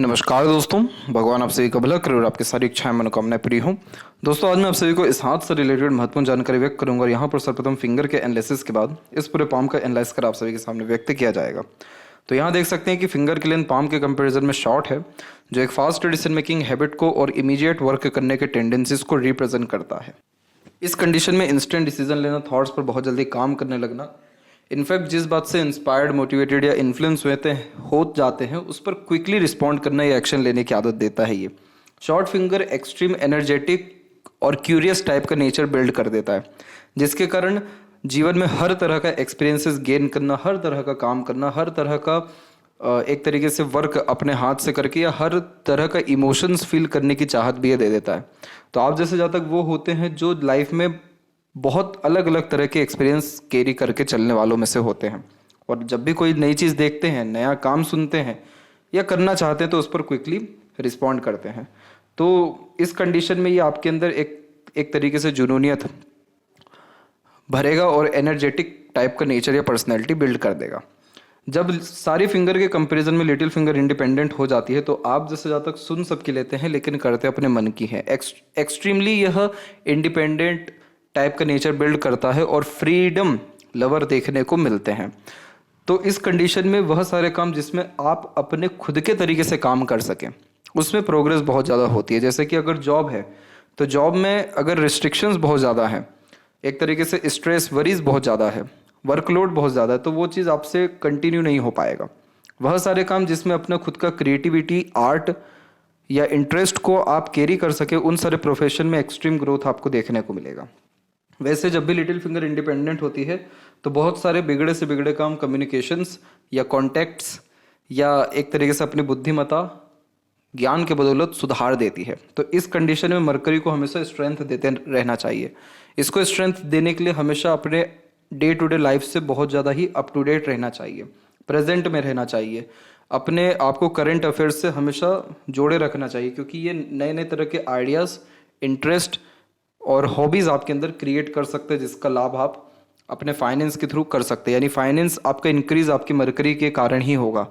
नमस्कार दोस्तों, भगवान आप सभी का भला करे और आपकी सारी इच्छाएं मनोकामनाएं पूरी हों। दोस्तों, आज मैं आप सभी को इस हाथ से रिलेटेड महत्वपूर्ण जानकारी व्यक्त करूंगा और यहाँ पर सर्वप्रथम फिंगर के एनालिसिस के बाद इस पूरे पाम का एनालाइज कर आप सभी के सामने व्यक्त किया जाएगा। तो यहाँ देख सकते हैं कि फिंगर की लेंथ पाम के कंपेरिजन में शॉर्ट है, जो एक फास्ट डिसीजन मेकिंग हैबिट को और इमीडिएट वर्क करने के टेंडेंसीज को रिप्रेजेंट करता है। इस कंडीशन में इंस्टेंट डिसीजन लेना, थॉट्स पर बहुत जल्दी काम करने लगना, इनफैक्ट जिस बात से इंस्पायर्ड, मोटिवेटेड या इन्फ्लुएंस हो जाते हैं उस पर क्विकली रिस्पॉन्ड करना या एक्शन लेने की आदत देता है। ये शॉर्ट फिंगर एक्सट्रीम एनर्जेटिक और क्यूरियस टाइप का नेचर बिल्ड कर देता है, जिसके कारण जीवन में हर तरह का एक्सपीरियंसेस गेन करना, हर तरह का काम करना, हर तरह का एक तरीके से वर्क अपने हाथ से करके या हर तरह का इमोशंस फील करने की चाहत भी ये दे देता है। तो आप जैसे जहाँ तक वो होते हैं जो लाइफ में बहुत अलग अलग तरह के एक्सपीरियंस कैरी करके चलने वालों में से होते हैं, और जब भी कोई नई चीज़ देखते हैं, नया काम सुनते हैं या करना चाहते हैं तो उस पर क्विकली रिस्पॉन्ड करते हैं। तो इस कंडीशन में ये आपके अंदर एक तरीके से जुनूनियत भरेगा और एनर्जेटिक टाइप का नेचर या पर्सनैलिटी बिल्ड कर देगा। जब सारी फिंगर के कंपैरिजन में लिटिल फिंगर इंडिपेंडेंट हो जाती है तो आप जैसे ज़्यादा तक सुन सबकी लेते हैं लेकिन करते अपने मन की है। एक्सट्रीमली यह इंडिपेंडेंट टाइप का नेचर बिल्ड करता है और फ्रीडम लवर देखने को मिलते हैं। तो इस कंडीशन में वह सारे काम जिसमें आप अपने खुद के तरीके से काम कर सकें उसमें प्रोग्रेस बहुत ज़्यादा होती है। जैसे कि अगर जॉब है तो जॉब में अगर रिस्ट्रिक्शंस बहुत ज़्यादा हैं, एक तरीके से स्ट्रेस वरीज बहुत ज़्यादा है, वर्कलोड बहुत ज़्यादा है, तो वो चीज़ आपसे कंटिन्यू नहीं हो पाएगा। वह सारे काम जिसमें अपना खुद का क्रिएटिविटी, आर्ट या इंटरेस्ट को आप कैरी कर सके, उन सारे प्रोफेशन में एक्सट्रीम ग्रोथ आपको देखने को मिलेगा। वैसे जब भी लिटिल फिंगर इंडिपेंडेंट होती है तो बहुत सारे बिगड़े से बिगड़े काम कम्युनिकेशंस या कॉन्टैक्ट्स या एक तरीके से अपनी बुद्धिमत्ता, ज्ञान के बदौलत सुधार देती है। तो इस कंडीशन में मरकरी को हमेशा स्ट्रेंथ देते रहना चाहिए। इसको स्ट्रेंथ देने के लिए हमेशा अपने डे टू डे लाइफ से बहुत ज़्यादा ही अप टू डेट रहना चाहिए, प्रेजेंट में रहना चाहिए, अपने आप को करंट अफेयर्स से हमेशा जोड़े रखना चाहिए, क्योंकि ये नए नए तरह के आइडियाज़, इंटरेस्ट और हॉबीज़ आपके अंदर क्रिएट कर सकते हैं, जिसका लाभ आप अपने फाइनेंस के थ्रू कर सकते हैं। यानी फाइनेंस आपका इंक्रीज आपकी मरकरी के कारण ही होगा।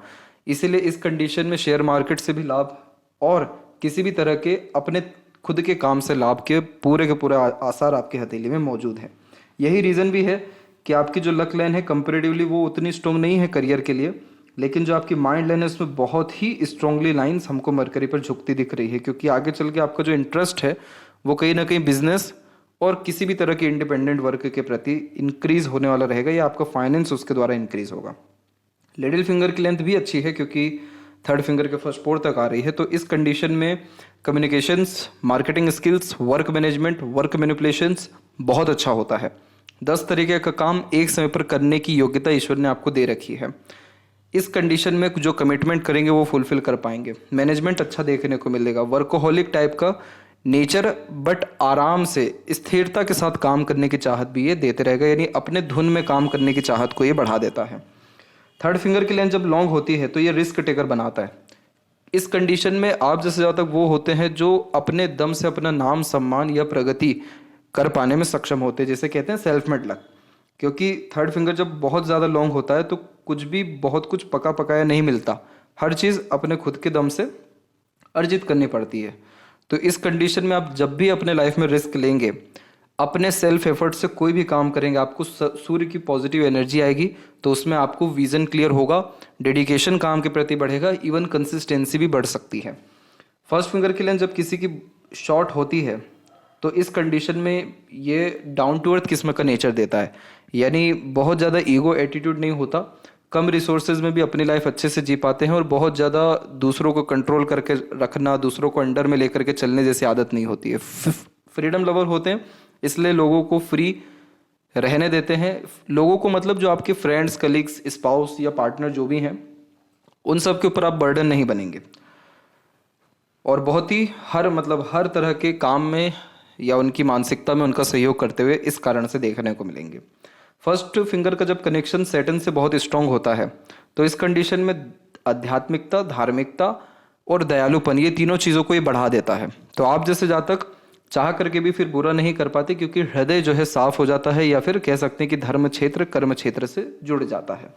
इसीलिए इस कंडीशन में शेयर मार्केट से भी लाभ और किसी भी तरह के अपने खुद के काम से लाभ के पूरे आसार आपकी हथेली में मौजूद हैं। यही रीज़न भी है कि आपकी जो लक लाइन है कंपेरेटिवली वो उतनी स्ट्रॉन्ग नहीं है करियर के लिए, लेकिन जो आपकी माइंड लाइन है उसमें बहुत ही स्ट्रांगली लाइंस हमको मरकरी पर झुकती दिख रही है, क्योंकि आगे चल के आपका जो इंटरेस्ट है वो कहीं ना कहीं बिजनेस और किसी भी तरह के इंडिपेंडेंट वर्क के प्रति इंक्रीज होने वाला रहेगा, या आपका फाइनेंस उसके द्वारा इंक्रीज होगा। लिटिल फिंगर की लेंथ भी अच्छी है क्योंकि थर्ड फिंगर के फर्स्ट पोर तक आ रही है। तो इस कंडीशन में communications, marketing skills, work management, work manipulations बहुत अच्छा होता है। 10 तरीके का काम एक समय पर करने की योग्यता ईश्वर ने आपको दे रखी है। इस कंडीशन में जो कमिटमेंट करेंगे वो फुलफिल कर पाएंगे। मैनेजमेंट अच्छा देखने को मिलेगा, वर्कोहॉलिक टाइप का नेचर, बट आराम से स्थिरता के साथ काम करने की चाहत भी ये देते रहेगा, यानी अपने धुन में काम करने की चाहत को ये बढ़ा देता है। थर्ड फिंगर की लेंथ जब लॉन्ग होती है तो ये रिस्क टेकर बनाता है। इस कंडीशन में आप जैसे ज़्यादा तक वो होते हैं जो अपने दम से अपना नाम, सम्मान या प्रगति कर पाने में सक्षम होते हैं, जिसे कहते हैं सेल्फ मेड लक। क्योंकि थर्ड फिंगर जब बहुत ज़्यादा लॉन्ग होता है तो कुछ भी बहुत कुछ पका पकाया नहीं मिलता, हर चीज़ अपने खुद के दम से अर्जित करनी पड़ती है। तो इस कंडीशन में आप जब भी अपने लाइफ में रिस्क लेंगे, अपने सेल्फ एफर्ट से कोई भी काम करेंगे, आपको सूर्य की पॉजिटिव एनर्जी आएगी, तो उसमें आपको विजन क्लियर होगा, डेडिकेशन काम के प्रति बढ़ेगा, इवन कंसिस्टेंसी भी बढ़ सकती है। फर्स्ट फिंगर की लेंथ जब किसी की शॉर्ट होती है तो इस कंडीशन में ये डाउन टू अर्थ किस्म का नेचर देता है, यानी बहुत ज़्यादा ईगो एटीट्यूड नहीं होता, कम रिसोर्सेज में भी अपनी लाइफ अच्छे से जी पाते हैं और बहुत ज़्यादा दूसरों को कंट्रोल करके रखना, दूसरों को अंडर में लेकर के चलने जैसी आदत नहीं होती है। फ्रीडम लवर होते हैं, इसलिए लोगों को फ्री रहने देते हैं। लोगों को मतलब जो आपके फ्रेंड्स, कलीग्स, स्पाउस या पार्टनर जो भी हैं, उन सब के ऊपर आप बर्डन नहीं बनेंगे, और बहुत ही हर तरह के काम में या उनकी मानसिकता में उनका सहयोग करते हुए इस कारण से देखने को मिलेंगे। फर्स्ट फिंगर का जब कनेक्शन सैटर्न से बहुत स्ट्रांग होता है तो इस कंडीशन में आध्यात्मिकता, धार्मिकता और दयालुपन, ये तीनों चीज़ों को ये बढ़ा देता है। तो आप जैसे जातक चाह करके भी फिर बुरा नहीं कर पाते, क्योंकि हृदय जो है साफ हो जाता है, या फिर कह सकते हैं कि धर्म क्षेत्र कर्म क्षेत्र से जुड़ जाता है।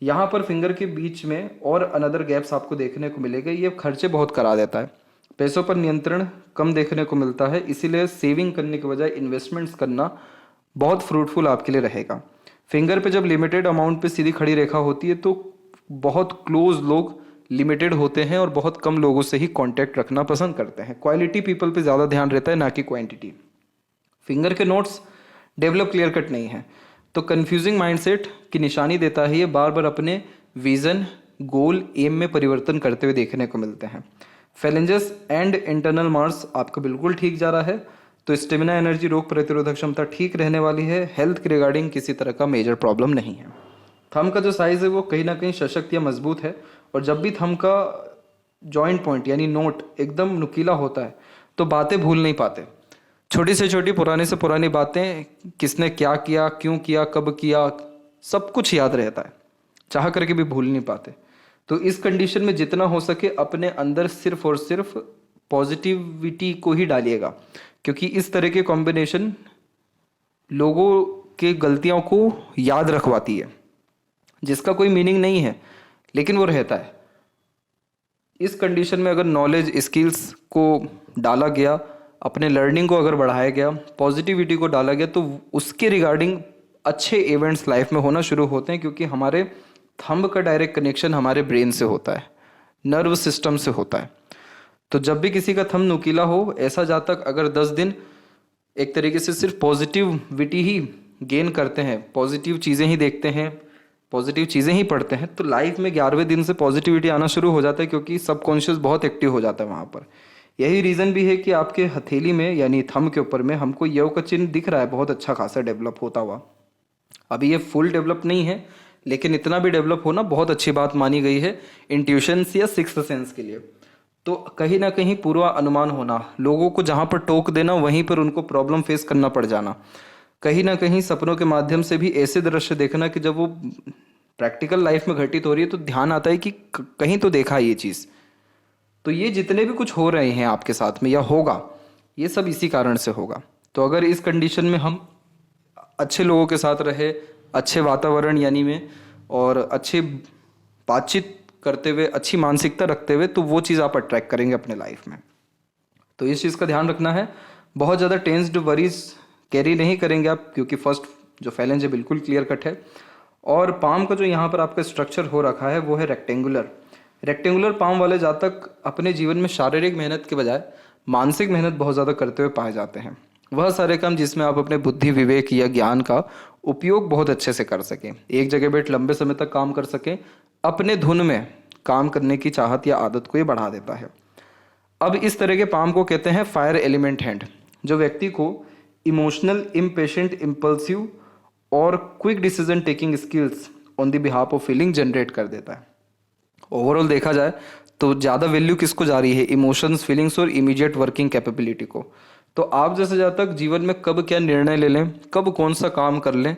यहाँ पर फिंगर के बीच में और अनदर गैप्स आपको देखने को मिलेगा। ये खर्चे बहुत करा देता है, पैसों पर नियंत्रण कम देखने को मिलता है, इसीलिए सेविंग करने के बजाय इन्वेस्टमेंट्स करना बहुत फ्रूटफुल आपके लिए रहेगा। फिंगर पे जब लिमिटेड अमाउंट पे सीधी खड़ी रेखा होती है तो बहुत क्लोज लोग लिमिटेड होते हैं और बहुत कम लोगों से ही कांटेक्ट रखना पसंद करते हैं। क्वालिटी पीपल पे ज़्यादा ध्यान रहता है, ना कि क्वांटिटी। फिंगर के नोट्स डेवलप क्लियर कट नहीं है, तो कंफ्यूजिंग माइंडसेट की निशानी देता है। ये बार बार अपने विजन, गोल, एम में परिवर्तन करते हुए देखने को मिलते हैं। फैलेंजेस एंड इंटरनल मार्स आपका बिल्कुल ठीक जा रहा है, तो स्टेमिना, एनर्जी, रोग प्रतिरोधक क्षमता ठीक रहने वाली है। हेल्थ के रिगार्डिंग किसी तरह का मेजर प्रॉब्लम नहीं है। थंब का जो साइज है वो कहीं ना कहीं सशक्त या मजबूत है, और जब भी थंब का जॉइंट पॉइंट यानी नोट एकदम नुकीला होता है तो बातें भूल नहीं पाते। छोटी से छोटी, पुरानी से पुरानी बातें, किसने क्या किया, क्यों किया, कब किया, सब कुछ याद रहता है, चाह करके भी भूल नहीं पाते। तो इस कंडीशन में जितना हो सके अपने अंदर सिर्फ और सिर्फ पॉजिटिविटी को ही डालिएगा, क्योंकि इस तरह के कॉम्बिनेशन लोगों के गलतियों को याद रखवाती है, जिसका कोई मीनिंग नहीं है लेकिन वो रहता है। इस कंडीशन में अगर नॉलेज, स्किल्स को डाला गया, अपने लर्निंग को अगर बढ़ाया गया, पॉजिटिविटी को डाला गया, तो उसके रिगार्डिंग अच्छे इवेंट्स लाइफ में होना शुरू होते हैं, क्योंकि हमारे थंब का डायरेक्ट कनेक्शन हमारे ब्रेन से होता है, नर्व सिस्टम से होता है। तो जब भी किसी का थंब नुकीला हो, ऐसा जातक अगर 10 दिन एक तरीके से सिर्फ पॉजिटिविटी ही गेन करते हैं, पॉजिटिव चीज़ें ही देखते हैं, पॉजिटिव चीज़ें ही पढ़ते हैं, तो लाइफ में 11वें दिन से पॉजिटिविटी आना शुरू हो जाता है, क्योंकि सबकॉन्शियस बहुत एक्टिव हो जाता है वहाँ पर। यही रीज़न भी है कि आपके हथेली में यानी थंब के ऊपर में हमको योग का चिन्ह दिख रहा है, बहुत अच्छा खासा डेवलप होता हुआ। अभी ये फुल डेवलप नहीं है, लेकिन इतना भी डेवलप होना बहुत अच्छी बात मानी गई है इंट्यूशंस या सिक्स्थ सेंस के लिए। तो कहीं ना कहीं पूर्वा अनुमान होना, लोगों को जहाँ पर टोक देना वहीं पर उनको प्रॉब्लम फेस करना पड़ जाना, कहीं ना कहीं सपनों के माध्यम से भी ऐसे दृश्य देखना कि जब वो प्रैक्टिकल लाइफ में घटित हो रही है तो ध्यान आता है कि कहीं तो देखा ये चीज़। तो ये जितने भी कुछ हो रहे हैं आपके साथ में या होगा, ये सब इसी कारण से होगा। तो अगर इस कंडीशन में हम अच्छे लोगों के साथ रहे, अच्छे वातावरण यानी में, और अच्छे बातचीत करते हुए, अच्छी मानसिकता रखते हुए, तो वो चीज़ आप अट्रैक्ट करेंगे अपने लाइफ में। तो इस चीज़ का ध्यान रखना है। बहुत ज़्यादा टेंस्ड वरीज कैरी नहीं करेंगे आप, क्योंकि फर्स्ट जो फैलेंज है बिल्कुल क्लियर कट है। और पाम का जो यहाँ पर आपका स्ट्रक्चर हो रखा है वो है रेक्टेंगुलर। रेक्टेंगुलर पाम वाले जातक अपने जीवन में शारीरिक मेहनत के बजाय मानसिक मेहनत बहुत ज़्यादा करते हुए पाए जाते हैं। वह सारे काम जिसमें आप अपने बुद्धि, विवेक या ज्ञान का उपयोग बहुत अच्छे से कर सकें, एक जगह बैठ लंबे समय तक काम कर सकें, अपने धुन में काम करने की चाहत या आदत को ये बढ़ा देता है। अब इस तरह के पाम को कहते हैं फायर एलिमेंट हैंड, जो व्यक्ति को इमोशनल, इम्पेशेंट, इम्पल्सिव और quick decision taking skills on the behalf of feeling generate कर देता है। ओवरऑल देखा जाए तो ज़्यादा वैल्यू किसको जा रही है, इमोशंस, फीलिंग्स और इमीडिएट वर्किंग कैपेबिलिटी को। तो आप जैसे जातक जीवन में कब क्या निर्णय ले लें, कब कौन सा काम कर लें,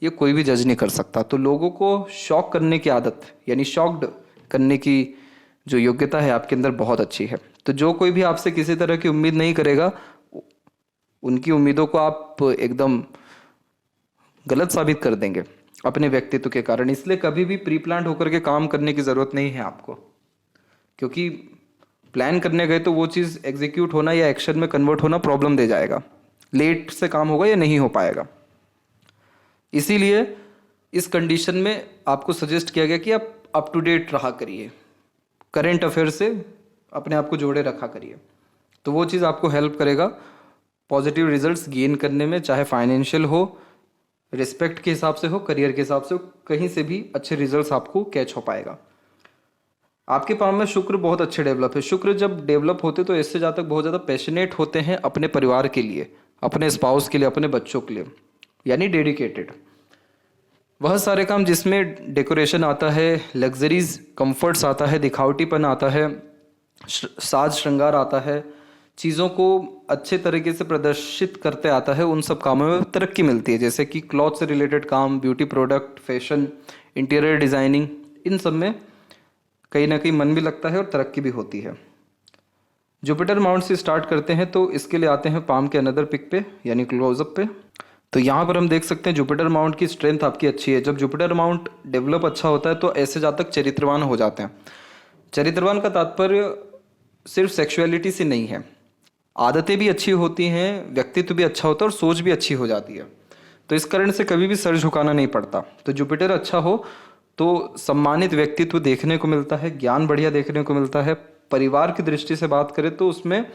ये कोई भी जज नहीं कर सकता। तो लोगों को शॉक करने की आदत यानी शॉक्ड करने की जो योग्यता है आपके अंदर बहुत अच्छी है। तो जो कोई भी आपसे किसी तरह की उम्मीद नहीं करेगा, उनकी उम्मीदों को आप एकदम गलत साबित कर देंगे अपने व्यक्तित्व के कारण। इसलिए कभी भी प्री प्लान होकर के काम करने की ज़रूरत नहीं है आपको, क्योंकि प्लान करने गए तो वो चीज़ एग्जीक्यूट होना या एक्शन में कन्वर्ट होना प्रॉब्लम दे जाएगा, लेट से काम होगा या नहीं हो पाएगा। इसीलिए इस कंडीशन में आपको सजेस्ट किया गया कि आप अप टू डेट रहा करिए, करेंट अफेयर से अपने आप को जोड़े रखा करिए, तो वो चीज़ आपको हेल्प करेगा पॉजिटिव रिजल्ट्स गेन करने में, चाहे फाइनेंशियल हो, रिस्पेक्ट के हिसाब से हो, करियर के हिसाब से हो, कहीं से भी अच्छे रिजल्ट्स आपको कैच हो पाएगा। आपके पाम में शुक्र बहुत अच्छे डेवलप है। शुक्र जब डेवलप होते तो इससे जातक बहुत ज़्यादा पैशनेट होते हैं अपने परिवार के लिए, अपने स्पाउस के लिए, अपने बच्चों के लिए, यानी डेडिकेटेड। वह सारे काम जिसमें डेकोरेशन आता है, लग्जरीज, कंफर्ट्स आता है, दिखावटीपन आता है, साज श्रृंगार आता है, चीज़ों को अच्छे तरीके से प्रदर्शित करते आता है, उन सब कामों में तरक्की मिलती है। जैसे कि क्लॉथ से रिलेटेड काम, beauty product, fashion, interior designing, इन सब में कहीं ना कहीं मन भी लगता है और तरक्की भी होती है। जुपिटर माउंट से स्टार्ट करते हैं तो इसके लिए आते हैं पाम के अनदर पिक पे यानी क्लोजअप पे। तो यहाँ पर हम देख सकते हैं जुपिटर माउंट की स्ट्रेंथ आपकी अच्छी है। जब जुपिटर माउंट डेवलप अच्छा होता है तो ऐसे जातक चरित्रवान हो जाते हैं। चरित्रवान का तात्पर्य सिर्फ सेक्सुअलिटी से नहीं है, आदतें भी अच्छी होती हैं, व्यक्तित्व भी अच्छा होता है और सोच भी अच्छी हो जाती है। तो इस कारण से कभी भी सर झुकाना नहीं पड़ता। तो जुपिटर अच्छा हो तो सम्मानित व्यक्तित्व देखने को मिलता है, ज्ञान बढ़िया देखने को मिलता है। परिवार की दृष्टि से बात करें तो उसमें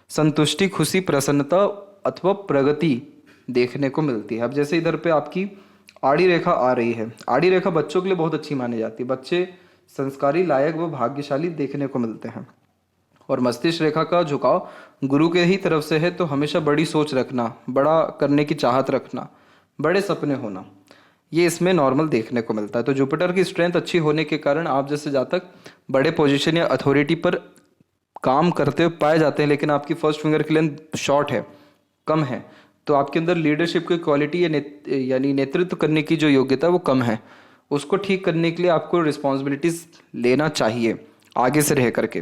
संतुष्टि, खुशी, प्रसन्नता अथवा प्रगति देखने को मिलती है। अब जैसे इधर पे आपकी आड़ी रेखा आ रही है, आड़ी रेखा बच्चों के लिए बहुत अच्छी मानी जाती है। बच्चे संस्कारी, लायक व भाग्यशाली देखने को मिलते हैं। और मस्तिष्क रेखा का झुकाव गुरु के ही तरफ से है, तो हमेशा बड़ी सोच रखना, बड़ा करने की चाहत रखना, बड़े सपने होना, ये इसमें नॉर्मल देखने को मिलता है। तो जुपिटर की स्ट्रेंथ अच्छी होने के कारण आप जैसे जातक बड़े पोजीशन या अथॉरिटी पर काम करते हुए पाए जाते हैं, लेकिन आपकी फर्स्ट फिंगर की लेंथ शॉर्ट है, कम है, तो आपके अंदर लीडरशिप की क्वालिटी यानी नेतृत्व करने की जो योग्यता है वो कम है। उसको ठीक करने के लिए आपको रिस्पॉन्सिबिलिटीज लेना चाहिए आगे से रह करके,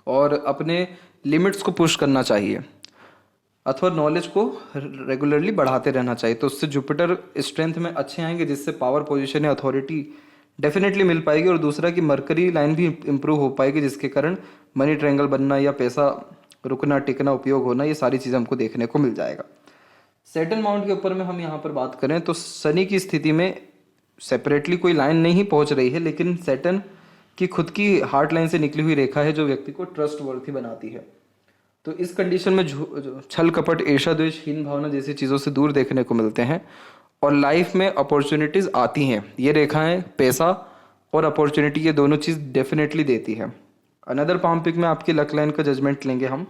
और अपने लिमिट्स को पुश करना चाहिए अथवा नॉलेज को रेगुलरली बढ़ाते रहना चाहिए। तो उससे जुपिटर स्ट्रेंथ में अच्छे आएंगे, जिससे पावर पोजीशन या अथॉरिटी डेफिनेटली मिल पाएगी। और दूसरा कि मरकरी लाइन भी इंप्रूव हो पाएगी, जिसके कारण मनी ट्रायंगल बनना या पैसा रुकना, टिकना, उपयोग होना, ये सारी चीज़ें हमको देखने को मिल जाएगा। सैटर्न माउंट के ऊपर में हम यहाँ पर बात करें तो शनि की स्थिति में सेपरेटली कोई लाइन नहीं पहुँच रही है, लेकिन सैटर्न की खुद की हार्ट लाइन से निकली हुई रेखा है जो व्यक्ति को ट्रस्ट वर्थी बनाती है। तो इस कंडीशन में छल कपट, ईर्ष्या, द्वेष, हीन भावना जैसी चीज़ों से दूर देखने को मिलते हैं और लाइफ में अपॉर्चुनिटीज़ आती हैं। ये रेखाएं पैसा और अपॉर्चुनिटी, ये दोनों चीज़ डेफिनेटली देती है। अनदर पाम पिक में आपकी लक लाइन का जजमेंट लेंगे हम।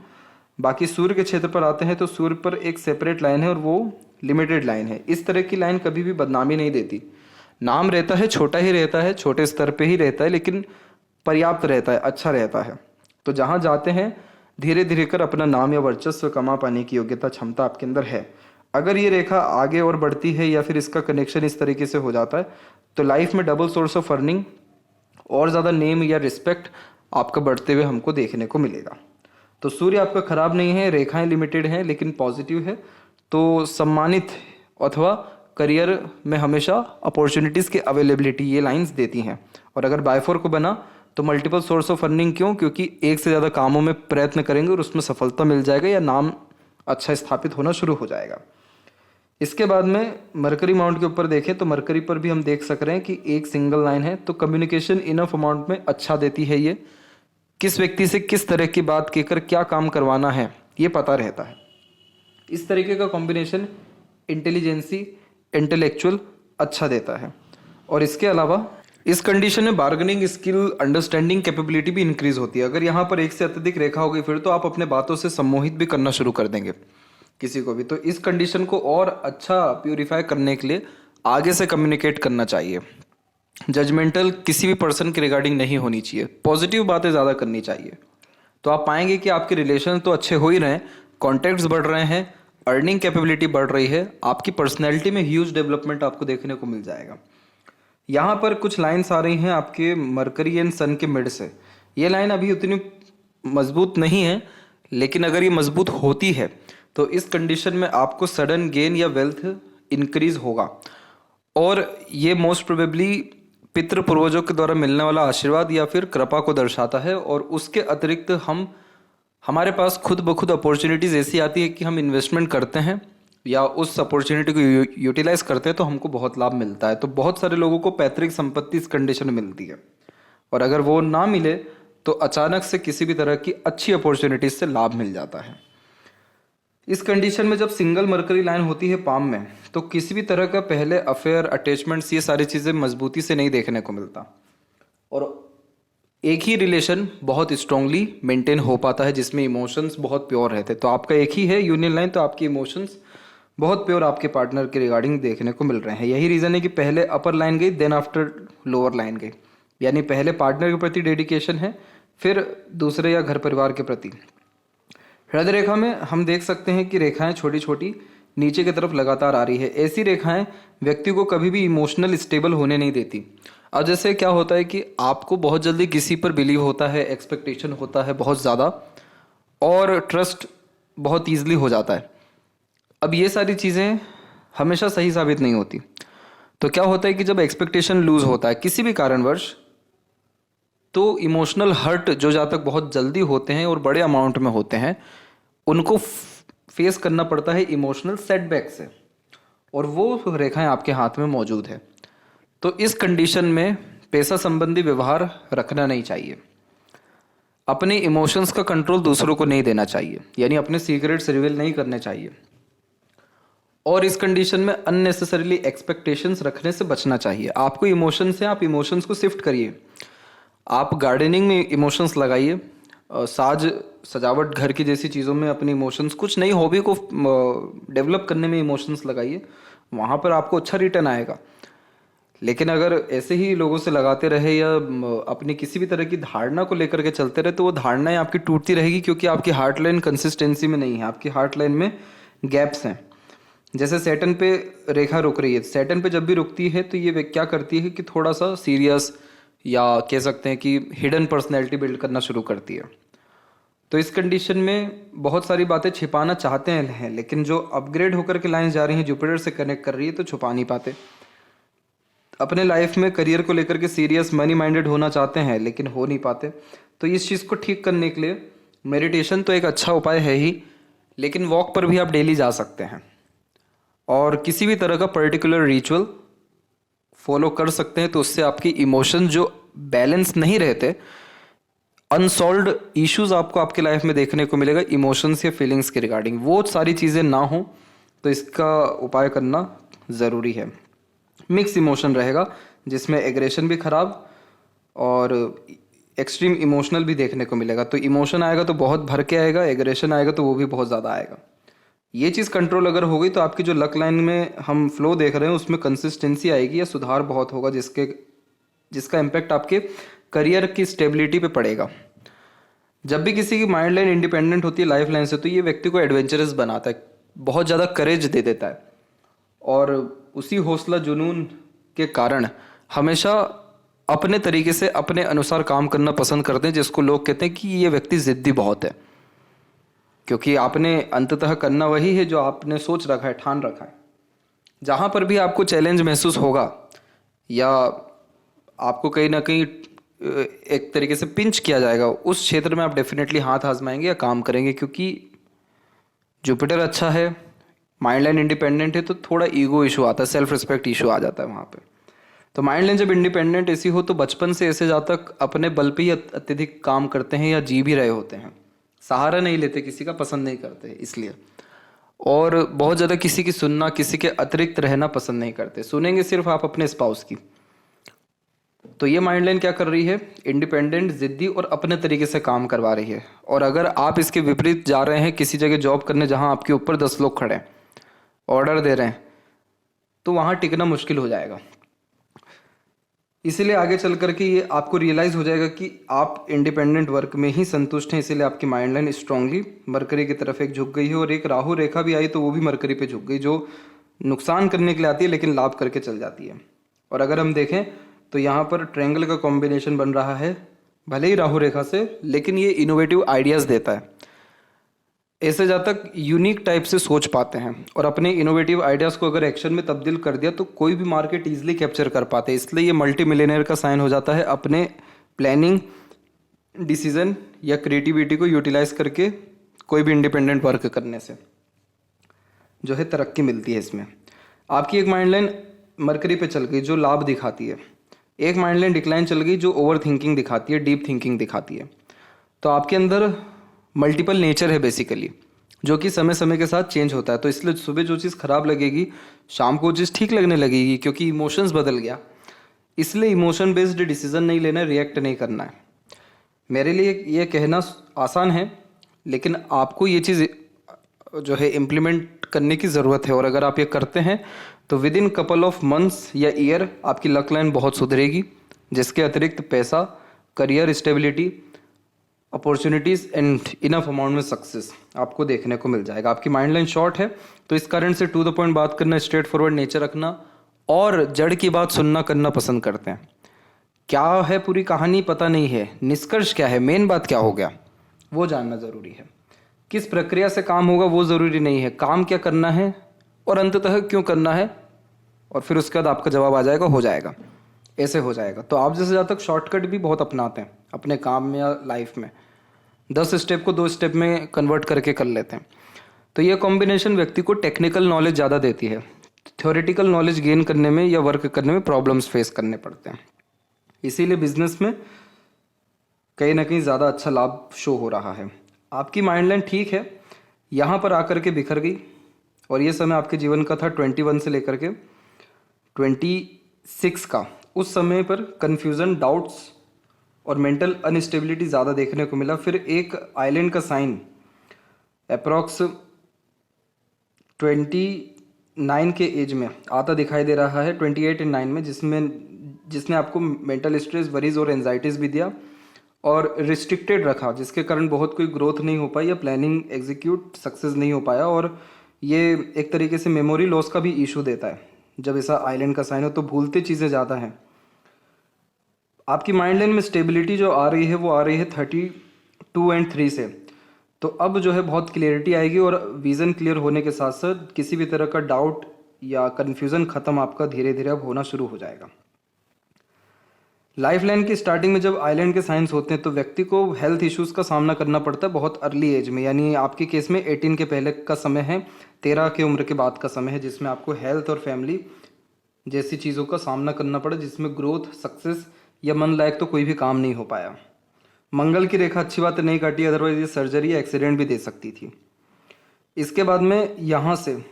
बाकी सूर्य के क्षेत्र पर आते हैं तो सूर्य पर एक सेपरेट लाइन है और वो लिमिटेड लाइन है। इस तरह की लाइन कभी भी बदनामी नहीं देती। नाम रहता है, छोटा ही रहता है, छोटे स्तर पे ही रहता है, लेकिन पर्याप्त रहता है, अच्छा रहता है। तो जहाँ जाते हैं धीरे धीरे कर अपना नाम या वर्चस्व कमा पाने की योग्यता, क्षमता आपके अंदर है। अगर ये रेखा आगे और बढ़ती है या फिर इसका कनेक्शन इस तरीके से हो जाता है तो लाइफ में डबल सोर्स ऑफ अर्निंग और ज़्यादा नेम या रिस्पेक्ट आपका बढ़ते हुए हमको देखने को मिलेगा। तो सूर्य आपका खराब नहीं है, रेखाएं लिमिटेड हैं लेकिन पॉजिटिव है, तो सम्मानित अथवा करियर में हमेशा अपॉर्चुनिटीज़ की अवेलेबिलिटी ये लाइंस देती हैं। और अगर बायफोर को बना तो मल्टीपल सोर्स ऑफ अर्निंग, क्यों? क्योंकि एक से ज़्यादा कामों में प्रयत्न करेंगे और उसमें सफलता मिल जाएगा या नाम अच्छा स्थापित होना शुरू हो जाएगा। इसके बाद में मरकरी माउंट के ऊपर देखें तो मरकरी पर भी हम देख सक रहे हैं कि एक सिंगल लाइन है, तो कम्युनिकेशन इनफ अमाउंट में अच्छा देती है। ये किस व्यक्ति से किस तरह की बात कहकर क्या काम करवाना है ये पता रहता है। इस तरीके का कॉम्बिनेशन इंटेलिजेंसी, इंटेलेक्चुअल अच्छा देता है। और इसके अलावा इस कंडीशन में बार्गेनिंग स्किल, अंडरस्टैंडिंग कैपेबिलिटी भी इंक्रीज होती है। अगर यहाँ पर एक से अत्यधिक रेखा हो गई फिर तो आप अपने बातों से सम्मोहित भी करना शुरू कर देंगे किसी को भी। तो इस कंडीशन को और अच्छा प्यूरिफाई करने के लिए आगे से कम्युनिकेट करना चाहिए। जजमेंटल किसी भी पर्सन के रिगार्डिंग नहीं होनी चाहिए, पॉजिटिव बातें ज़्यादा करनी चाहिए। तो आप पाएंगे कि आपके रिलेशन तो अच्छे हो ही रहे हैं, कॉन्टैक्ट्स बढ़ रहे हैं, अर्निंग कैपेबिलिटी बढ़ रही है, आपकी पर्सनैलिटी में ह्यूज डेवलपमेंट आपको देखने को मिल जाएगा। यहाँ पर कुछ लाइंस आ रही हैं आपके मरकरी एंड सन के मिड से। ये लाइन अभी उतनी मजबूत नहीं है, लेकिन अगर ये मजबूत होती है तो इस कंडीशन में आपको सडन गेन या वेल्थ इंक्रीज होगा। और ये मोस्ट प्रोबेबली पितृ पूर्वजों के द्वारा मिलने वाला आशीर्वाद या फिर कृपा को दर्शाता है। और उसके अतिरिक्त हमारे पास खुद ब खुद अपॉर्चुनिटीज़ ऐसी आती है कि हम इन्वेस्टमेंट करते हैं या उस अपॉर्चुनिटी को यूटिलाइज करते हैं तो हमको बहुत लाभ मिलता है। तो बहुत सारे लोगों को पैतृक संपत्ति इस कंडीशन में मिलती है, और अगर वो ना मिले तो अचानक से किसी भी तरह की अच्छी अपॉर्चुनिटीज से लाभ मिल जाता है। इस कंडीशन में जब सिंगल मरकरी लाइन होती है पाम में तो किसी भी तरह का पहले अफेयर, अटैचमेंट्स, ये सारी चीज़ें मजबूती से नहीं देखने को मिलता, और एक ही रिलेशन बहुत स्ट्रांगली मेंटेन हो पाता है जिसमें इमोशंस बहुत प्योर रहते। तो आपका एक ही है यूनियन लाइन, तो आपके इमोशंस बहुत प्योर आपके पार्टनर के रिगार्डिंग देखने को मिल रहे हैं। यही रीज़न है कि पहले अपर लाइन गई, देन आफ्टर लोअर लाइन गई, यानी पहले पार्टनर के प्रति डेडिकेशन है, फिर दूसरे या घर परिवार के प्रति। हृदय रेखा में हम देख सकते हैं कि रेखाएं छोटी छोटी नीचे की तरफ लगातार आ रही है। ऐसी रेखाएं व्यक्ति को कभी भी इमोशनल स्टेबल होने नहीं देती। अब जैसे क्या होता है कि आपको बहुत जल्दी किसी पर बिलीव होता है, एक्सपेक्टेशन होता है बहुत ज़्यादा, और ट्रस्ट बहुत ईजिली हो जाता है। अब ये सारी चीज़ें हमेशा सही साबित नहीं होती। तो क्या होता है कि जब एक्सपेक्टेशन लूज होता है किसी भी कारणवश, तो इमोशनल हर्ट जो जहाँ तक बहुत जल्दी होते हैं और बड़े अमाउंट में होते हैं, उनको फेस करना पड़ता है इमोशनल सेटबैक से, और वो रेखाएं आपके हाथ में मौजूद है। तो इस कंडीशन में पैसा संबंधी व्यवहार रखना नहीं चाहिए। अपने इमोशंस का कंट्रोल दूसरों को नहीं देना चाहिए, यानी अपने सीक्रेट्स रिवील नहीं करने चाहिए। और इस कंडीशन में अननेसेसरीली एक्सपेक्टेशंस रखने से बचना चाहिए। आपको इमोशंस हैं, आप इमोशंस को शिफ्ट करिए। आप गार्डनिंग में इमोशंस लगाइए, साज सजावट घर की जैसी चीज़ों में अपने इमोशंस, कुछ नई हॉबी को डेवलप करने में इमोशंस लगाइए, वहाँ पर आपको अच्छा रिटर्न आएगा। लेकिन अगर ऐसे ही लोगों से लगाते रहे या अपनी किसी भी तरह की धारणा को लेकर के चलते रहे, तो वो धारणाएं आपकी टूटती रहेगी, क्योंकि आपकी हार्ट लाइन कंसिस्टेंसी में नहीं है, आपकी हार्ट लाइन में गैप्स हैं। जैसे सैटर्न पे रेखा रुक रही है, सैटर्न पे जब भी रुकती है तो ये क्या करती है कि थोड़ा सा सीरियस, या कह सकते हैं कि हिडन पर्सनैलिटी बिल्ड करना शुरू करती है। तो इस कंडीशन में बहुत सारी बातें छिपाना चाहते हैं, लेकिन जो अपग्रेड होकर के लाइन जा रही हैं, जुपिटर से कनेक्ट कर रही है, तो छुपा नहीं पाते। अपने लाइफ में करियर को लेकर के सीरियस मनी माइंडेड होना चाहते हैं, लेकिन हो नहीं पाते। तो इस चीज़ को ठीक करने के लिए मेडिटेशन तो एक अच्छा उपाय है ही, लेकिन वॉक पर भी आप डेली जा सकते हैं, और किसी भी तरह का पर्टिकुलर रिचुअल फॉलो कर सकते हैं। तो उससे आपकी इमोशन जो बैलेंस नहीं रहते, अनसॉल्व्ड इश्यूज आपको आपके लाइफ में देखने को मिलेगा इमोशंस या फीलिंग्स के रिगार्डिंग, वो सारी चीज़ें ना हो, तो इसका उपाय करना ज़रूरी है। मिक्स इमोशन रहेगा, जिसमें एग्रेशन भी खराब और एक्सट्रीम इमोशनल भी देखने को मिलेगा। तो इमोशन आएगा तो बहुत भर के आएगा, एग्रेशन आएगा तो वो भी बहुत ज़्यादा आएगा। ये चीज़ कंट्रोल अगर हो गई तो आपकी जो लक लाइन में हम फ्लो देख रहे हैं उसमें कंसिस्टेंसी आएगी या सुधार बहुत होगा, जिसका इम्पैक्ट आपके करियर की स्टेबिलिटी पे पड़ेगा। जब भी किसी की माइंड लाइन इंडिपेंडेंट होती है लाइफ लाइन से, तो ये व्यक्ति को एडवेंचरस बनाता है, बहुत ज़्यादा करेज दे देता है, और उसी हौसला जुनून के कारण हमेशा अपने तरीके से अपने अनुसार काम करना पसंद करते हैं, जिसको लोग कहते हैं कि ये व्यक्ति ज़िद्दी बहुत है, क्योंकि आपने अंततः करना वही है जो आपने सोच रखा है, ठान रखा है। जहाँ पर भी आपको चैलेंज महसूस होगा या आपको कहीं ना कहीं एक तरीके से पिंच किया जाएगा, उस क्षेत्र में आप डेफिनेटली हाथ आजमाएंगे या काम करेंगे, क्योंकि जुपिटर अच्छा है, माइंड लाइन इंडिपेंडेंट है, तो थोड़ा ईगो इशू आता है, सेल्फ रिस्पेक्ट इशू आ जाता है वहाँ पे। तो माइंड लाइन जब इंडिपेंडेंट ऐसी हो, तो बचपन से ऐसे जहाँ तक अपने बल पे ही अत्यधिक काम करते हैं या जी भी रहे होते हैं, सहारा नहीं लेते, किसी का पसंद नहीं करते इसलिए, और बहुत ज़्यादा किसी की सुनना, किसी के अतिरिक्त रहना पसंद नहीं करते, सुनेंगे सिर्फ आप अपने स्पाउस की। तो ये माइंड लाइन क्या कर रही है, इंडिपेंडेंट, जिद्दी और अपने तरीके से काम करवा रही है। और अगर आप इसके विपरीत जा रहे हैं किसी जगह जॉब करने जहाँ आपके ऊपर 10 लोग खड़े हैं, ऑर्डर दे रहे हैं, तो वहाँ टिकना मुश्किल हो जाएगा। इसीलिए आगे चल करके ये आपको रियलाइज़ हो जाएगा कि आप इंडिपेंडेंट वर्क में ही संतुष्ट हैं, इसीलिए आपकी माइंड लाइन स्ट्रांगली मरकरी की तरफ एक झुक गई है, और एक राहु रेखा भी आई तो वो भी मरकरी पे झुक गई, जो नुकसान करने के लिए आती है लेकिन लाभ करके चल जाती है। और अगर हम देखें तो यहाँ पर ट्रायंगल का कॉम्बिनेशन बन रहा है, भले ही राहु रेखा से, लेकिन ये इनोवेटिव आइडियाज़ देता है। ऐसे जहाँ तक यूनिक टाइप से सोच पाते हैं, और अपने इनोवेटिव आइडियाज़ को अगर एक्शन में तब्दील कर दिया तो कोई भी मार्केट ईजिली कैप्चर कर पाते हैं। इसलिए ये मल्टी मिलियनेयर का साइन हो जाता है, अपने प्लानिंग, डिसीजन या क्रिएटिविटी को यूटिलाइज करके कोई भी इंडिपेंडेंट वर्क करने से जो है तरक्की मिलती है। इसमें आपकी एक माइंड लाइन मरकरी पे चल गई जो लाभ दिखाती है, एक माइंड लाइन डिक्लाइन चल गई जो ओवर थिंकिंग दिखाती है, डीप थिंकिंग दिखाती है। तो आपके अंदर मल्टीपल नेचर है बेसिकली, जो कि समय समय के साथ चेंज होता है। तो इसलिए सुबह जो चीज़ खराब लगेगी शाम को चीज़ ठीक लगने लगेगी, क्योंकि इमोशंस बदल गया। इसलिए इमोशन बेस्ड डिसीजन नहीं लेना, रिएक्ट नहीं करना है। मेरे लिए ये कहना आसान है, लेकिन आपको ये चीज़ जो है इम्प्लीमेंट करने की ज़रूरत है। और अगर आप ये करते हैं तो with in couple of months या ईयर आपकी लक लाइन बहुत सुधरेगी, जिसके अतिरिक्त पैसा, career stability, opportunities and enough amount में सक्सेस आपको देखने को मिल जाएगा। आपकी माइंड लाइन शॉर्ट है, तो इस कारण से टू द पॉइंट बात करना, स्ट्रेट फॉरवर्ड नेचर रखना और जड़ की बात सुनना करना पसंद करते हैं। क्या है पूरी कहानी पता नहीं है, निष्कर्ष क्या है, मेन बात क्या हो गया वो जानना ज़रूरी है। किस प्रक्रिया से काम होगा वो ज़रूरी नहीं है, काम क्या करना है और अंततः क्यों करना है, और फिर उसके बाद आपका जवाब आ जाएगा, हो जाएगा, ऐसे हो जाएगा। तो आप जैसे ज़्यादा तक शॉर्टकट भी बहुत अपनाते हैं अपने काम में या लाइफ में, 10 स्टेप को 2 स्टेप में कन्वर्ट करके कर लेते हैं। तो ये कॉम्बिनेशन व्यक्ति को टेक्निकल नॉलेज ज़्यादा देती है, थ्योरेटिकल नॉलेज गेन करने में या वर्क करने में प्रॉब्लम्स फेस करने पड़ते हैं। इसीलिए बिजनेस में कहीं ना कहीं ज़्यादा अच्छा लाभ शो हो रहा है। आपकी माइंडलाइन ठीक है, यहाँ पर आकर के बिखर गई, और ये समय आपके जीवन का था 21 से लेकर के 26 का। उस समय पर कन्फ्यूज़न, डाउट्स और मेंटल अनस्टेबिलिटी ज़्यादा देखने को मिला। फिर एक आइलैंड का साइन अप्रॉक्स 29 के एज में आता दिखाई दे रहा है, 28 एंड 9 में, जिसने आपको मेंटल स्ट्रेस, वरीज और एंजाइटीज़ भी दिया और रिस्ट्रिक्टेड रखा, जिसके कारण बहुत कोई ग्रोथ नहीं हो पाई या प्लानिंग एग्जीक्यूट सक्सेस नहीं हो पाया। और ये एक तरीके से मेमोरी लॉस का भी इशू देता है। जब ऐसा आइलैंड का साइन हो तो भूलते चीज़ें ज़्यादा हैं। आपकी माइंड लाइन में स्टेबिलिटी जो आ रही है वो आ रही है 32 एंड 3 से। तो अब जो है बहुत क्लियरिटी आएगी, और विज़न क्लियर होने के साथ साथ किसी भी तरह का डाउट या कन्फ्यूज़न ख़त्म आपका धीरे धीरे अब होना शुरू हो जाएगा। लाइफ लाइन की स्टार्टिंग में जब आइलैंड के साइंस होते हैं तो व्यक्ति को हेल्थ इश्यूज़ का सामना करना पड़ता है बहुत अर्ली एज में, यानी आपके केस में 18 के पहले का समय है, 13 की उम्र के बाद का समय है, जिसमें आपको हेल्थ और फैमिली जैसी चीज़ों का सामना करना पड़ा, जिसमें ग्रोथ, सक्सेस या मन लायक तो कोई भी काम नहीं हो पाया। मंगल की रेखा अच्छी बात नहीं काटी, अदरवाइज ये सर्जरी या एक्सीडेंट भी दे सकती थी। इसके बाद में यहाँ से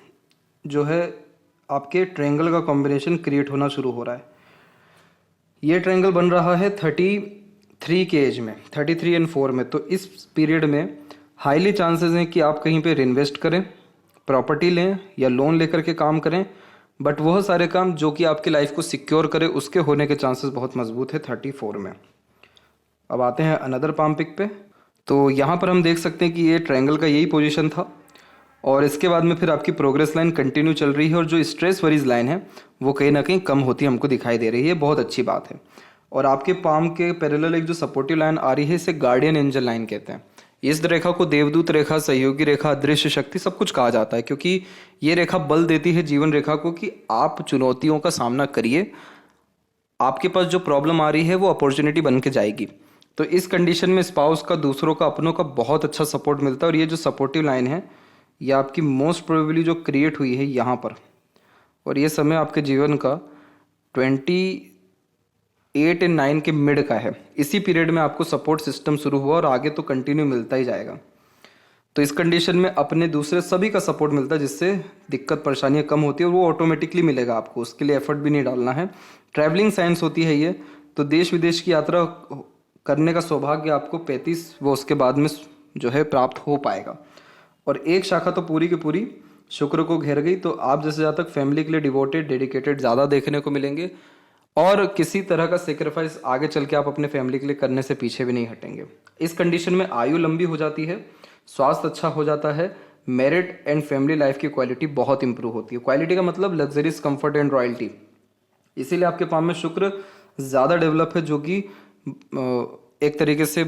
जो है आपके ट्रायंगल का कॉम्बिनेशन क्रिएट होना शुरू हो रहा है। ये ट्रायंगल बन रहा है 33 के एज में, 33 एंड 4 में। तो इस पीरियड में हाईली चांसेस हैं कि आप कहीं पे इन्वेस्ट करें, प्रॉपर्टी लें या लोन लेकर के काम करें, बट वह सारे काम जो कि आपकी लाइफ को सिक्योर करे उसके होने के चांसेस बहुत मजबूत है 34 में। अब आते हैं अनदर पाम पिक पे। तो यहाँ पर हम देख सकते हैं कि ये ट्रायंगल का यही पोजीशन था, और इसके बाद में फिर आपकी प्रोग्रेस लाइन कंटिन्यू चल रही है, और जो स्ट्रेस वरीज लाइन है वो कहीं ना कहीं कम होती हमको दिखाई दे रही है। बहुत अच्छी बात है। और आपके पाम के पैरेलल एक जो सपोर्टिव लाइन आ रही है, इसे गार्डियन एंजल लाइन कहते हैं। इस रेखा को देवदूत रेखा, सहयोगी रेखा, अदृश्य शक्ति सब कुछ कहा जाता है, क्योंकि ये रेखा बल देती है जीवन रेखा को कि आप चुनौतियों का सामना करिए, आपके पास जो प्रॉब्लम आ रही है वो अपॉर्चुनिटी बन के जाएगी। तो इस कंडीशन में स्पाउस का, दूसरों का, अपनों का बहुत अच्छा सपोर्ट मिलता है। और ये जो सपोर्टिव लाइन है ये आपकी मोस्ट प्रोबेबली जो क्रिएट हुई है यहाँ पर, और ये समय आपके जीवन का 28 एंड 9 के मिड का है। इसी पीरियड में आपको सपोर्ट सिस्टम शुरू हुआ और आगे तो कंटिन्यू मिलता ही जाएगा। तो इस कंडीशन में अपने दूसरे सभी का सपोर्ट मिलता है, जिससे दिक्कत परेशानियां कम होती है, और वो ऑटोमेटिकली मिलेगा आपको, उसके लिए एफर्ट भी नहीं डालना है। ट्रैवलिंग साइंस होती है ये, तो देश विदेश की यात्रा करने का सौभाग्य आपको 35 वो उसके बाद में जो है प्राप्त हो पाएगा। और एक शाखा तो पूरी की पूरी शुक्र को घेर गई, तो आप जैसे जहाँ तक फैमिली के लिए डिवोटेड, डेडिकेटेड ज़्यादा देखने को मिलेंगे, और किसी तरह का सेक्रीफाइस आगे चल के आप अपने फैमिली के लिए करने से पीछे भी नहीं हटेंगे। इस कंडीशन में आयु लंबी हो जाती है, स्वास्थ्य अच्छा हो जाता है, मैरिड एंड फैमिली लाइफ की क्वालिटी बहुत इंप्रूव होती है। क्वालिटी का मतलब लग्जरीज, कंफर्ट एंड रॉयल्टी। इसीलिए आपके पाम में शुक्र ज़्यादा डेवलप है, जो कि एक तरीके से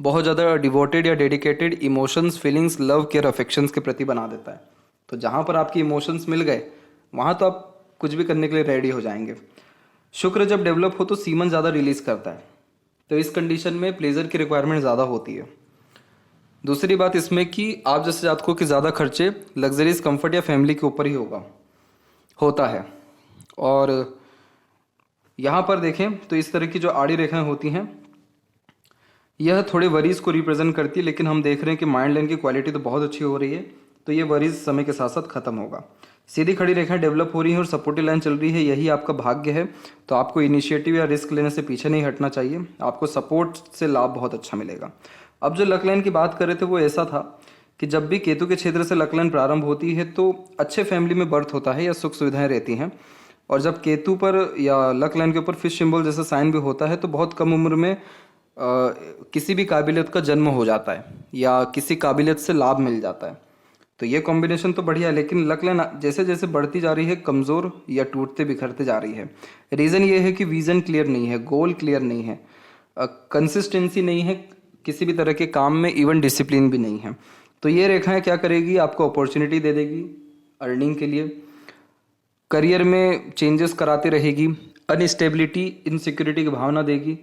बहुत ज़्यादा डिवोटेड या dedicated emotions, feelings, love, care, affections के प्रति बना देता है। तो जहाँ पर आपकी इमोशंस मिल गए वहाँ तो आप कुछ भी करने के लिए रेडी हो जाएंगे। शुक्र जब डेवलप हो तो सीमन ज़्यादा रिलीज करता है, तो इस कंडीशन में प्लेजर की रिक्वायरमेंट ज़्यादा होती है। दूसरी बात इसमें कि आप जैसे जातकों के ज़्यादा खर्चे लग्जरीज, कंफर्ट या फैमिली के ऊपर ही होता है। और यहाँ पर देखें तो इस तरह की जो आड़ी रेखाएं होती हैं यह थोड़े वरीज को रिप्रेजेंट करती है, लेकिन हम देख रहे हैं कि माइंड लाइन की क्वालिटी तो बहुत अच्छी हो रही है, तो ये वरीज समय के साथ साथ खत्म होगा। सीधी खड़ी रेखाएं डेवलप हो रही हैं और सपोर्टिव लाइन चल रही है, यही आपका भाग्य है। तो आपको इनिशिएटिव या रिस्क लेने से पीछे नहीं हटना चाहिए, आपको सपोर्ट से लाभ बहुत अच्छा मिलेगा। अब जो लक लाइन की बात कर रहे थे वो ऐसा था कि जब भी केतु के क्षेत्र से लक लाइन प्रारंभ होती है तो अच्छे फैमिली में बर्थ होता है या सुख सुविधाएं रहती हैं, और जब केतु पर या लक लाइन के ऊपर फिश सिंबल जैसा साइन भी होता है तो बहुत कम उम्र में किसी भी काबिलियत का जन्म हो जाता है या किसी काबिलियत से लाभ मिल जाता है। तो ये कॉम्बिनेशन तो बढ़िया है, लेकिन लक लाइन जैसे जैसे बढ़ती जा रही है कमज़ोर या टूटते बिखरते जा रही है। रीज़न ये है कि विज़न क्लियर नहीं है, गोल क्लियर नहीं है, कंसिस्टेंसी नहीं है किसी भी तरह के काम में, इवन डिसिप्लिन भी नहीं है। तो ये रेखाएं क्या करेगी, आपको अपॉर्चुनिटी दे देगी अर्निंग के लिए, करियर में चेंजेस कराती रहेगी, अनस्टेबिलिटी, इनसिक्योरिटी की भावना देगी।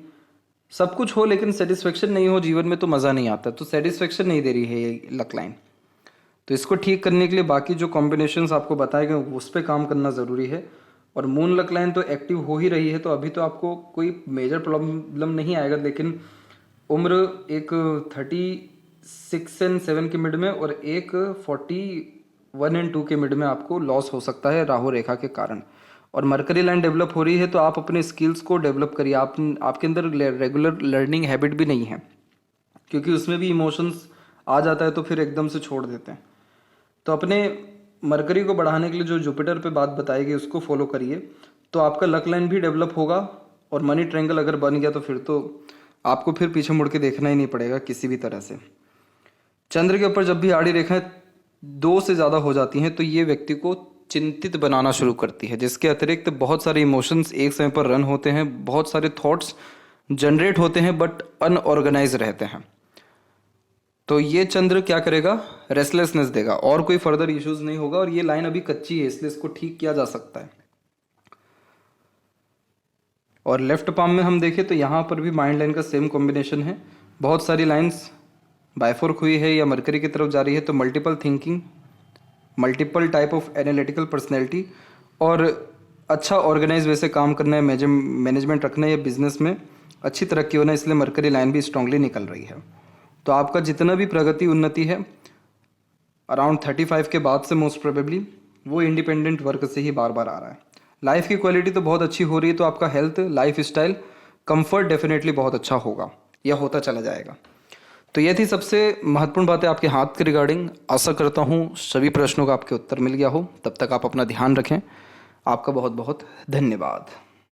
सब कुछ हो लेकिन सेटिस्फेक्शन नहीं हो जीवन में तो मज़ा नहीं आता। तो सेटिस्फेक्शन नहीं दे रही है ये लक लाइन। तो इसको ठीक करने के लिए बाकी जो कॉम्बिनेशंस आपको बताए गए उस पर काम करना ज़रूरी है। और मून लक लाइन तो एक्टिव हो ही रही है, तो अभी तो आपको कोई मेजर प्रॉब्लम नहीं आएगा, लेकिन उम्र एक 36 एंड 7 के मिड में और एक 41 एंड 2 के मिड में आपको लॉस हो सकता है राहु रेखा के कारण। और मरकरी लाइन डेवलप हो रही है, तो आप अपने स्किल्स को डेवलप करिए। आपके अंदर रेगुलर लर्निंग हैबिट भी नहीं है, क्योंकि उसमें भी इमोशंस आ जाता है तो फिर एकदम से छोड़ देते हैं। तो अपने मरकरी को बढ़ाने के लिए जो जुपिटर पे बात बताई गई उसको फॉलो करिए, तो आपका लक लाइन भी डेवलप होगा। और मनी ट्रायंगल अगर बन गया तो फिर तो आपको फिर पीछे मुड़ के देखना ही नहीं पड़ेगा किसी भी तरह से। चंद्र के ऊपर जब भी आड़ी रेखाएं 2 से ज़्यादा हो जाती हैं तो ये व्यक्ति को चिंतित बनाना शुरू करती है, जिसके अतिरिक्त बहुत सारे इमोशंस एक समय पर रन होते हैं, बहुत सारे थॉट्स जनरेट होते हैं बट अनऑर्गेनाइज रहते हैं। तो ये चंद्र क्या करेगा, रेस्टलेसनेस देगा, और कोई फर्दर इश्यूज नहीं होगा। और ये लाइन अभी कच्ची है इसलिए इसको ठीक किया जा सकता है। और लेफ्ट पाम में हम देखें तो यहाँ पर भी माइंड लाइन का सेम कॉम्बिनेशन है। बहुत सारी लाइंस बायफोर्क हुई है या मरकरी की तरफ जा रही है, तो multiple thinking, multiple type of analytical personality और अच्छा ऑर्गेनाइज वे से काम करना है, मैनेजमेंट रखना है या बिजनेस में अच्छी तरक्की होना है, इसलिए मरकरी लाइन भी स्ट्रांगली निकल रही है। तो आपका जितना भी प्रगति उन्नति है अराउंड 35 के बाद से मोस्ट प्रोबेबली वो इंडिपेंडेंट वर्क से ही बार बार आ रहा है। लाइफ की क्वालिटी तो बहुत अच्छी हो रही है, तो आपका health, life style, comfort definitely बहुत अच्छा होगा या होता चला जाएगा। तो ये थी सबसे महत्वपूर्ण बातें आपके हाथ के रिगार्डिंग। आशा करता हूँ सभी प्रश्नों का आपके उत्तर मिल गया हो। तब तक आप अपना ध्यान रखें। आपका बहुत बहुत धन्यवाद।